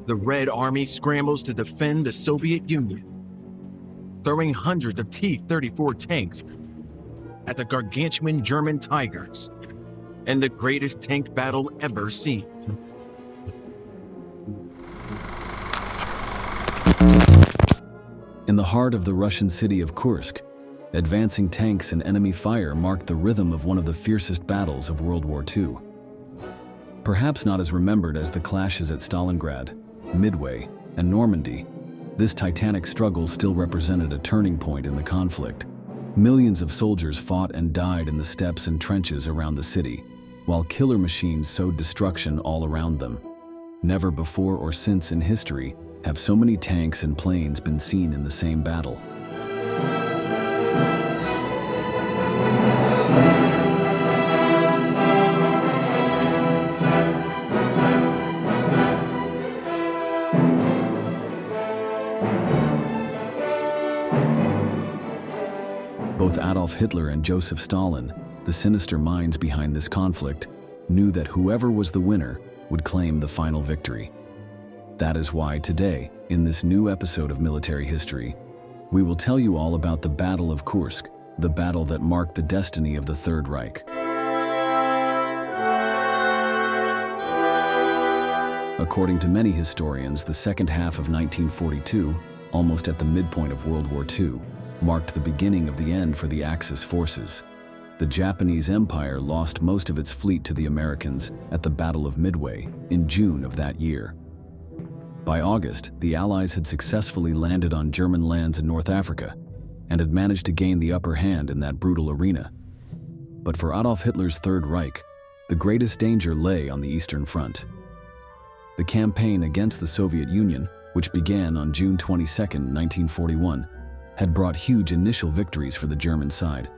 the Red Army scrambles to defend the Soviet Union, throwing hundreds of T-34 tanks at the gargantuan German Tigers, and the greatest tank battle ever seen. In the heart of the Russian city of Kursk, advancing tanks and enemy fire marked the rhythm of one of the fiercest battles of World War II. Perhaps not as remembered as the clashes at Stalingrad, Midway, and Normandy, this titanic struggle still represented a turning point in the conflict. Millions of soldiers fought and died in the steppes and trenches around the city, while killer machines sowed destruction all around them. Never before or since in history have so many tanks and planes been seen in the same battle. Both Adolf Hitler and Joseph Stalin, the sinister minds behind this conflict, knew that whoever was the winner would claim the final victory. That is why today, in this new episode of Military History, we will tell you all about the Battle of Kursk, the battle that marked the destiny of the Third Reich. According to many historians, the second half of 1942, almost at the midpoint of World War II, marked the beginning of the end for the Axis forces. The Japanese Empire lost most of its fleet to the Americans at the Battle of Midway in June of that year. By August, the Allies had successfully landed on German lands in North Africa and had managed to gain the upper hand in that brutal arena. But for Adolf Hitler's Third Reich, the greatest danger lay on the Eastern Front. The campaign against the Soviet Union, which began on June 22, 1941, had brought huge initial victories for the German side.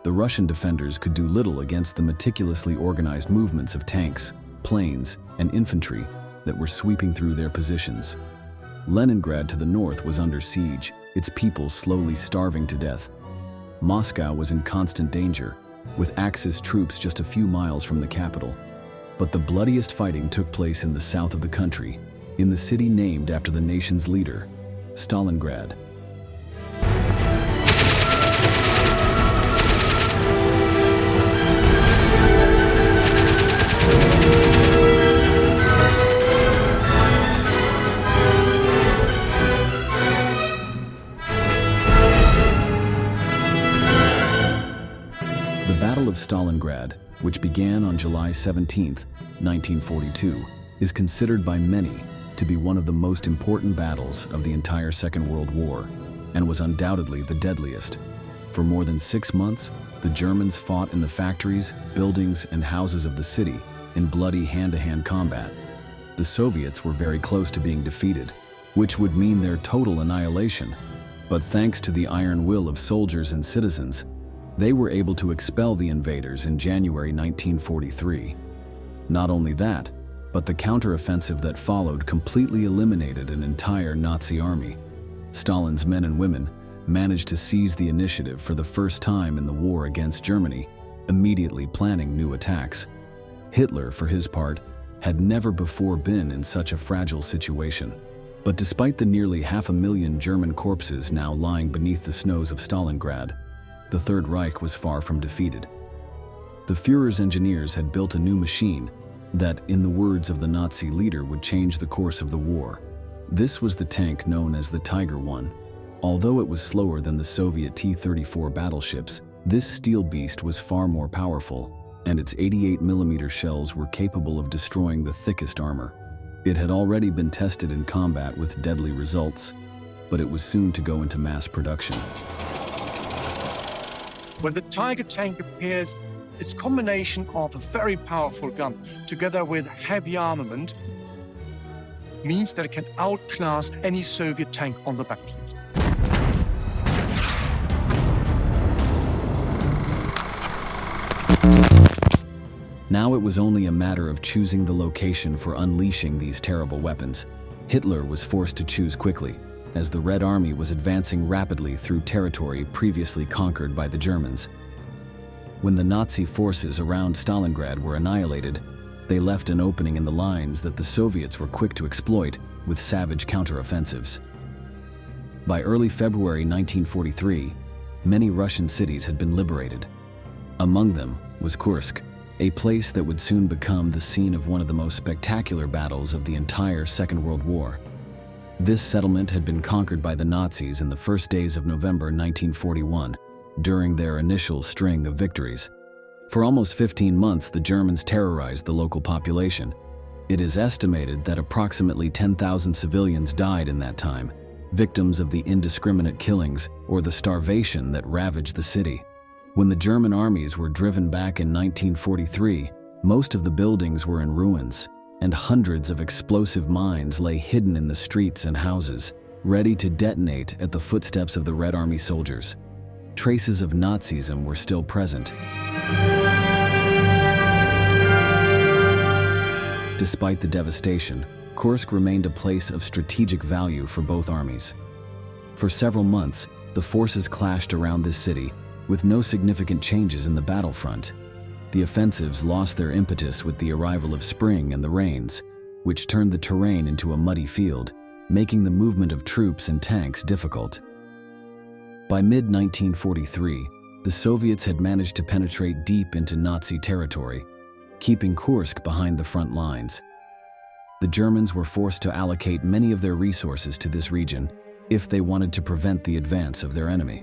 The Russian defenders could do little against the meticulously organized movements of tanks, planes, and infantry that were sweeping through their positions. Leningrad to the north was under siege, its people slowly starving to death. Moscow was in constant danger, with Axis troops just a few miles from the capital. But the bloodiest fighting took place in the south of the country, in the city named after the nation's leader, Stalingrad. The Battle of Stalingrad, which began on July 17, 1942, is considered by many to be one of the most important battles of the entire Second World War, and was undoubtedly the deadliest. For more than 6 months, the Germans fought in the factories, buildings, and houses of the city in bloody hand-to-hand combat. The Soviets were very close to being defeated, which would mean their total annihilation. But thanks to the iron will of soldiers and citizens, they were able to expel the invaders in January 1943. Not only that, but the counteroffensive that followed completely eliminated an entire Nazi army. Stalin's men and women managed to seize the initiative for the first time in the war against Germany, immediately planning new attacks. Hitler, for his part, had never before been in such a fragile situation. But despite the nearly 500,000 German corpses now lying beneath the snows of Stalingrad, the Third Reich was far from defeated. The Führer's engineers had built a new machine that, in the words of the Nazi leader, would change the course of the war. This was the tank known as the Tiger I. Although it was slower than the Soviet T-34 battleships, this steel beast was far more powerful, and its 88mm shells were capable of destroying the thickest armor. It had already been tested in combat with deadly results, but it was soon to go into mass production. When the Tiger tank appears, its combination of a very powerful gun together with heavy armament means that it can outclass any Soviet tank on the battlefield. Now it was only a matter of choosing the location for unleashing these terrible weapons. Hitler was forced to choose quickly, as the Red Army was advancing rapidly through territory previously conquered by the Germans. When the Nazi forces around Stalingrad were annihilated, They left an opening in the lines that the Soviets were quick to exploit with savage counteroffensives. By early February 1943, many Russian cities had been liberated. Among them was Kursk, a place that would soon become the scene of one of the most spectacular battles of the entire Second World War. This settlement had been conquered by the Nazis in the first days of November 1941, during their initial string of victories. For almost 15 months, the Germans terrorized the local population. It is estimated that approximately 10,000 civilians died in that time, victims of the indiscriminate killings or the starvation that ravaged the city. When the German armies were driven back in 1943, most of the buildings were in ruins, and hundreds of explosive mines lay hidden in the streets and houses, ready to detonate at the footsteps of the Red Army soldiers. Traces of Nazism were still present. Despite the devastation, Kursk remained a place of strategic value for both armies. For several months, the forces clashed around this city, with no significant changes in the battlefront. The offensives lost their impetus with the arrival of spring and the rains, which turned the terrain into a muddy field, making the movement of troops and tanks difficult. By mid-1943, the Soviets had managed to penetrate deep into Nazi territory, keeping Kursk behind the front lines. The Germans were forced to allocate many of their resources to this region if they wanted to prevent the advance of their enemy.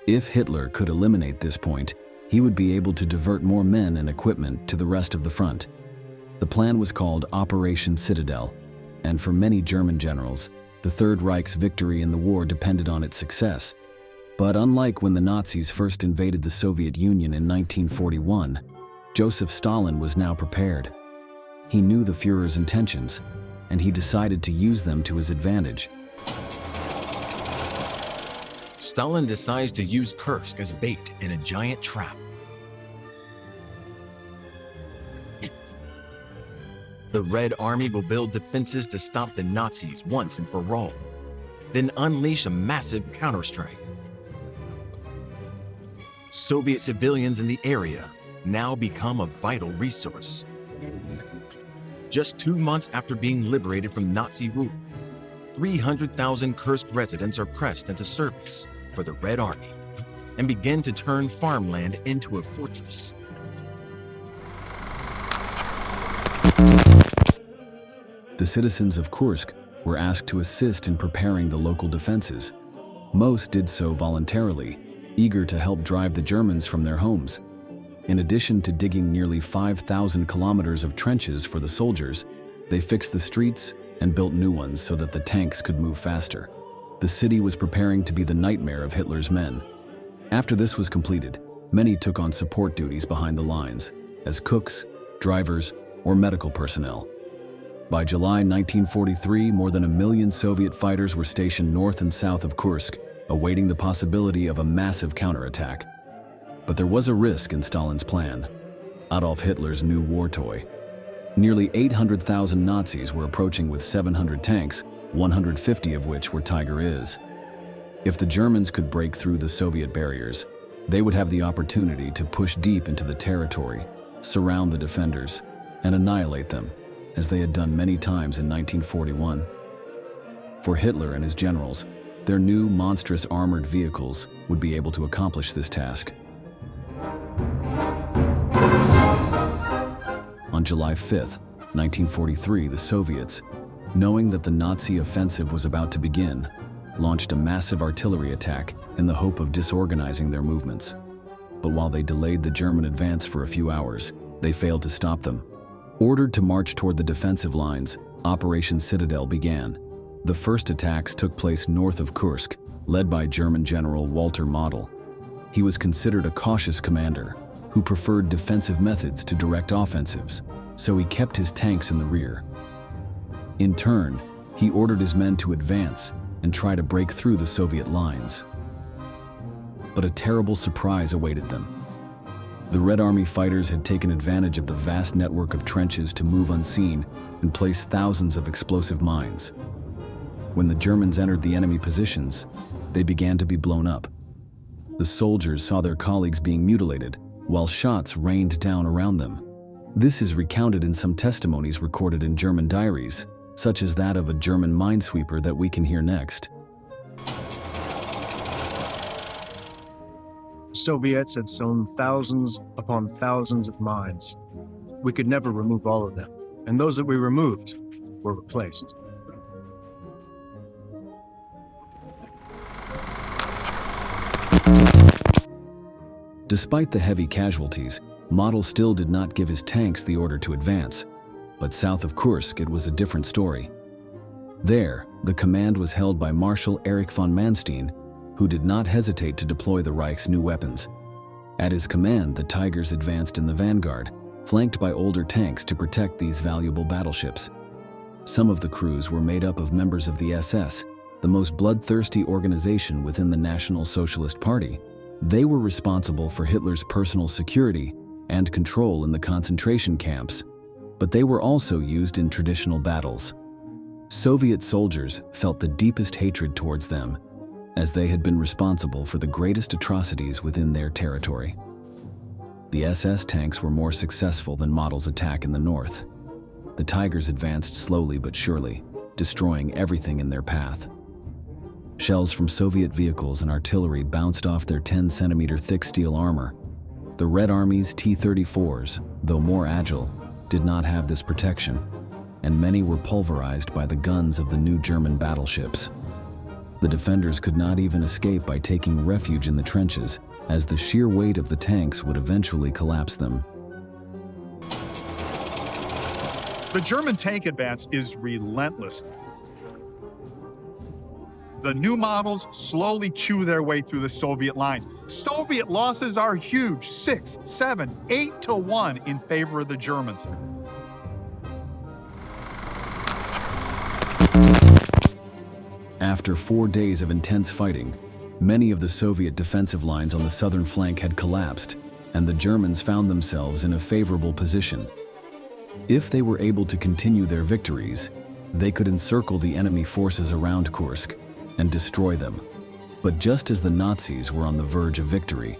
If Hitler could eliminate this point, he would be able to divert more men and equipment to the rest of the front. The plan was called Operation Citadel, and for many German generals, the Third Reich's victory in the war depended on its success. But unlike when the Nazis first invaded the Soviet Union in 1941, Joseph Stalin was now prepared. He knew the Führer's intentions, and he decided to use them to his advantage. Stalin decides to use Kursk as bait in a giant trap. The Red Army will build defenses to stop the Nazis once and for all, then unleash a massive counterstrike. Soviet civilians in the area now become a vital resource. Just 2 months after being liberated from Nazi rule, 300,000 Kursk residents are pressed into service for the Red Army and begin to turn farmland into a fortress. The citizens of Kursk were asked to assist in preparing the local defenses. Most did so voluntarily, eager to help drive the Germans from their homes. In addition to digging nearly 5,000 kilometers of trenches for the soldiers, they fixed the streets and built new ones so that the tanks could move faster. The city was preparing to be the nightmare of Hitler's men. After this was completed, many took on support duties behind the lines, as cooks, drivers, or medical personnel. By July 1943, more than 1 million Soviet fighters were stationed north and south of Kursk, awaiting the possibility of a massive counterattack. But there was a risk in Stalin's plan: Adolf Hitler's new war toy. Nearly 800,000 Nazis were approaching with 700 tanks, 150 of which were Tiger IS. If the Germans could break through the Soviet barriers, they would have the opportunity to push deep into the territory, surround the defenders, and annihilate them, as they had done many times in 1941. For Hitler and his generals, their new monstrous armored vehicles would be able to accomplish this task. On July 5, 1943, the Soviets, knowing that the Nazi offensive was about to begin, launched a massive artillery attack in the hope of disorganizing their movements. But while they delayed the German advance for a few hours, they failed to stop them. Ordered to march toward the defensive lines, Operation Citadel began. The first attacks took place north of Kursk, led by German General Walter Model. He was considered a cautious commander who preferred defensive methods to direct offensives, so he kept his tanks in the rear. In turn, he ordered his men to advance and try to break through the Soviet lines. But a terrible surprise awaited them. The Red Army fighters had taken advantage of the vast network of trenches to move unseen and place thousands of explosive mines. When the Germans entered the enemy positions, they began to be blown up. The soldiers saw their colleagues being mutilated, while shots rained down around them. This is recounted in some testimonies recorded in German diaries, such as that of a German minesweeper that we can hear next. Soviets had sown thousands upon thousands of mines. We could never remove all of them, and those that we removed were replaced. Despite the heavy casualties, Model still did not give his tanks the order to advance. But south of Kursk, it was a different story. There, the command was held by Marshal Erich von Manstein, who did not hesitate to deploy the Reich's new weapons. At his command, the Tigers advanced in the vanguard, flanked by older tanks to protect these valuable battleships. Some of the crews were made up of members of the SS, the most bloodthirsty organization within the National Socialist Party. They were responsible for Hitler's personal security and control in the concentration camps, but they were also used in traditional battles. Soviet soldiers felt the deepest hatred towards them, as they had been responsible for the greatest atrocities within their territory. The SS tanks were more successful than Model's attack in the north. The Tigers advanced slowly but surely, destroying everything in their path. Shells from Soviet vehicles and artillery bounced off their 10-centimeter thick steel armor. The Red Army's T-34s, though more agile, did not have this protection, and many were pulverized by the guns of the new German battleships. The defenders could not even escape by taking refuge in the trenches, as the sheer weight of the tanks would eventually collapse them. The German tank advance is relentless. The new models slowly chew their way through the Soviet lines. Soviet losses are huge, 6, 7, 8 to 1 in favor of the Germans. After 4 days of intense fighting, many of the Soviet defensive lines on the southern flank had collapsed, and the Germans found themselves in a favorable position. If they were able to continue their victories, they could encircle the enemy forces around Kursk and destroy them. But just as the Nazis were on the verge of victory,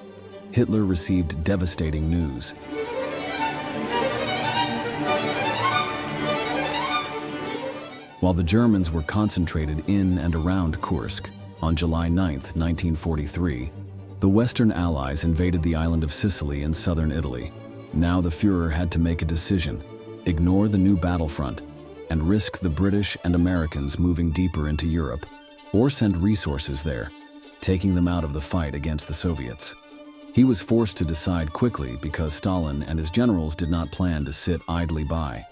Hitler received devastating news. While the Germans were concentrated in and around Kursk, on July 9, 1943, the Western Allies invaded the island of Sicily in southern Italy. Now the Führer had to make a decision: ignore the new battlefront and risk the British and Americans moving deeper into Europe, or send resources there, taking them out of the fight against the Soviets. He was forced to decide quickly because Stalin and his generals did not plan to sit idly by.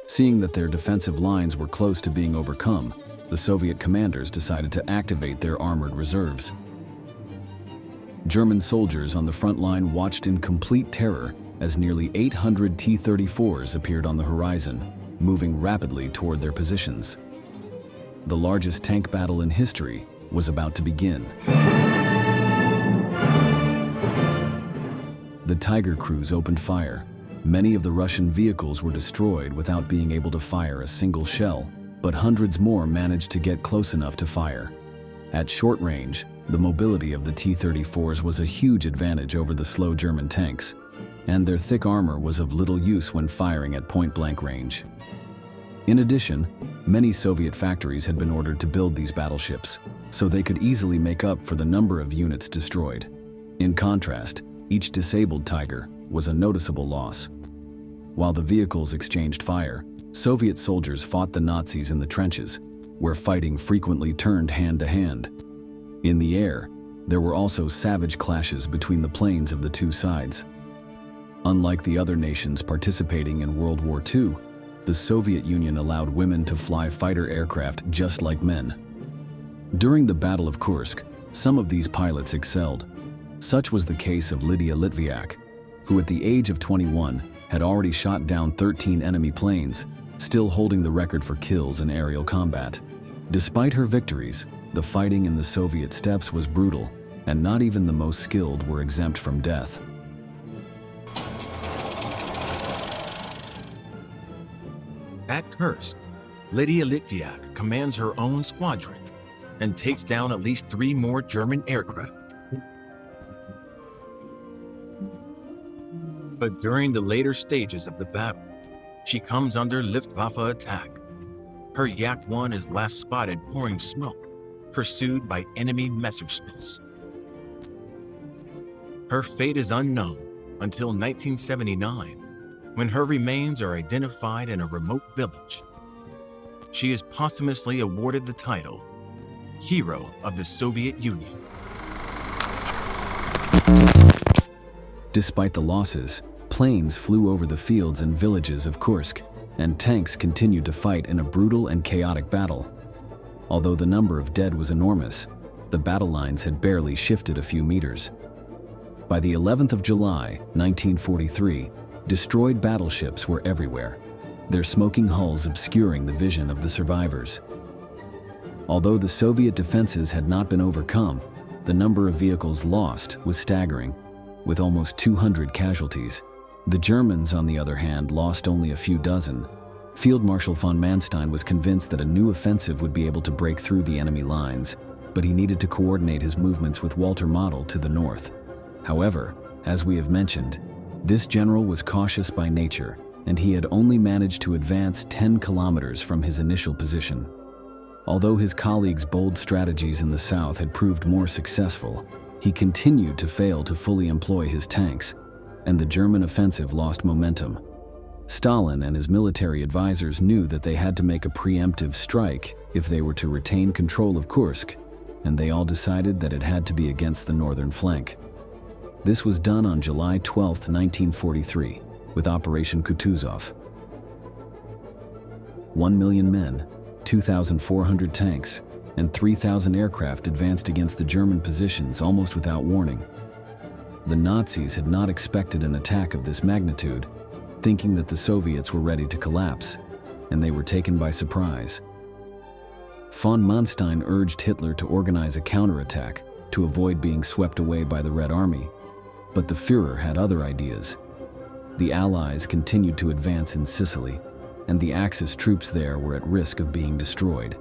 Seeing that their defensive lines were close to being overcome, the Soviet commanders decided to activate their armored reserves. German soldiers on the front line watched in complete terror as nearly 800 T-34s appeared on the horizon, moving rapidly toward their positions. The largest tank battle in history was about to begin. The Tiger crews opened fire. Many of the Russian vehicles were destroyed without being able to fire a single shell, but hundreds more managed to get close enough to fire. At short range, the mobility of the T-34s was a huge advantage over the slow German tanks, and their thick armor was of little use when firing at point-blank range. In addition, many Soviet factories had been ordered to build these battleships, so they could easily make up for the number of units destroyed. In contrast, each disabled Tiger was a noticeable loss. While the vehicles exchanged fire, Soviet soldiers fought the Nazis in the trenches, where fighting frequently turned hand-to-hand. In the air, there were also savage clashes between the planes of the two sides. Unlike the other nations participating in World War II, the Soviet Union allowed women to fly fighter aircraft just like men. During the Battle of Kursk, some of these pilots excelled. Such was the case of Lydia Litviak, who at the age of 21 had already shot down 13 enemy planes, still holding the record for kills in aerial combat. Despite her victories, the fighting in the Soviet steppes was brutal, and not even the most skilled were exempt from death. At Kursk, Lydia Litviak commands her own squadron and takes down at least 3 more German aircraft. But during the later stages of the battle, she comes under Luftwaffe attack. Her Yak-1 is last spotted pouring smoke, pursued by enemy Messerschmitts. Her fate is unknown until 1979, when her remains are identified in a remote village. She is posthumously awarded the title Hero of the Soviet Union. Despite the losses, planes flew over the fields and villages of Kursk, and tanks continued to fight in a brutal and chaotic battle. Although the number of dead was enormous, the battle lines had barely shifted a few meters. By the 11th of July, 1943, destroyed battleships were everywhere, their smoking hulls obscuring the vision of the survivors. Although the Soviet defenses had not been overcome, the number of vehicles lost was staggering, with almost 200 casualties. The Germans, on the other hand, lost only a few dozen. Field Marshal von Manstein was convinced that a new offensive would be able to break through the enemy lines, but he needed to coordinate his movements with Walter Model to the north. However, as we have mentioned, this general was cautious by nature, and he had only managed to advance 10 kilometers from his initial position. Although his colleagues' bold strategies in the south had proved more successful, he continued to fail to fully employ his tanks, and the German offensive lost momentum. Stalin and his military advisors knew that they had to make a preemptive strike if they were to retain control of Kursk, and they all decided that it had to be against the northern flank. This was done on July 12, 1943, with Operation Kutuzov. 1 million men, 2,400 tanks, and 3,000 aircraft advanced against the German positions almost without warning. The Nazis had not expected an attack of this magnitude, thinking that the Soviets were ready to collapse, and they were taken by surprise. Von Manstein urged Hitler to organize a counterattack to avoid being swept away by the Red Army, but the Führer had other ideas. The Allies continued to advance in Sicily, and the Axis troops there were at risk of being destroyed.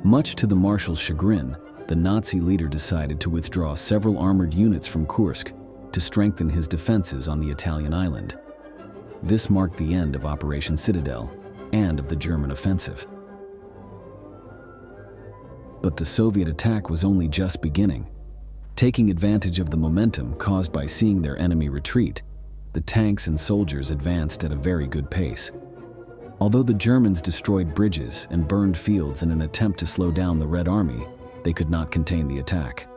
Much to the Marshal's chagrin, the Nazi leader decided to withdraw several armored units from Kursk to strengthen his defenses on the Italian island. This marked the end of Operation Citadel and of the German offensive. But the Soviet attack was only just beginning. Taking advantage of the momentum caused by seeing their enemy retreat, the tanks and soldiers advanced at a very good pace. Although the Germans destroyed bridges and burned fields in an attempt to slow down the Red Army, they could not contain the attack.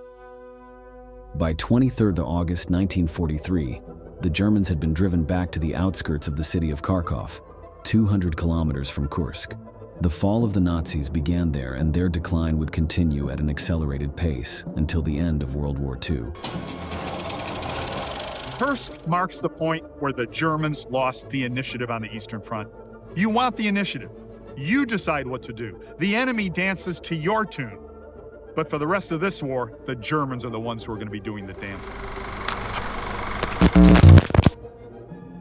By 23rd of August 1943, the Germans had been driven back to the outskirts of the city of Kharkov, 200 kilometers from Kursk. The fall of the Nazis began there, and their decline would continue at an accelerated pace until the end of World War II. Kursk marks the point where the Germans lost the initiative on the Eastern Front. You want the initiative. You decide what to do. The enemy dances to your tune. But for the rest of this war, the Germans are the ones who are going to be doing the dancing.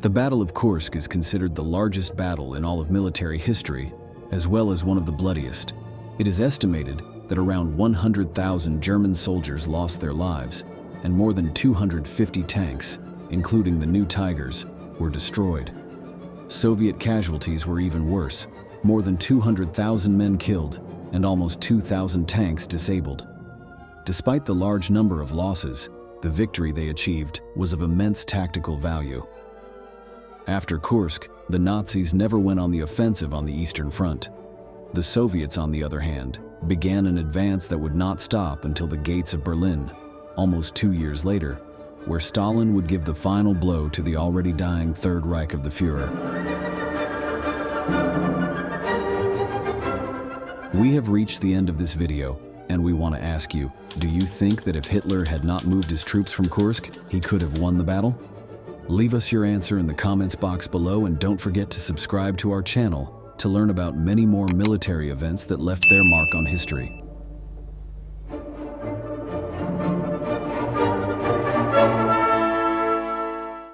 The Battle of Kursk is considered the largest battle in all of military history, as well as one of the bloodiest. It is estimated that around 100,000 German soldiers lost their lives, and more than 250 tanks, including the new Tigers, were destroyed. Soviet casualties were even worse, more than 200,000 men killed, and almost 2,000 tanks disabled. Despite the large number of losses, the victory they achieved was of immense tactical value. After Kursk, the Nazis never went on the offensive on the Eastern Front. The Soviets, on the other hand, began an advance that would not stop until the gates of Berlin, almost 2 years later, where Stalin would give the final blow to the already dying Third Reich of the Führer. We have reached the end of this video, and we want to ask you, do you think that if Hitler had not moved his troops from Kursk, he could have won the battle? Leave us your answer in the comments box below, and don't forget to subscribe to our channel to learn about many more military events that left their mark on history.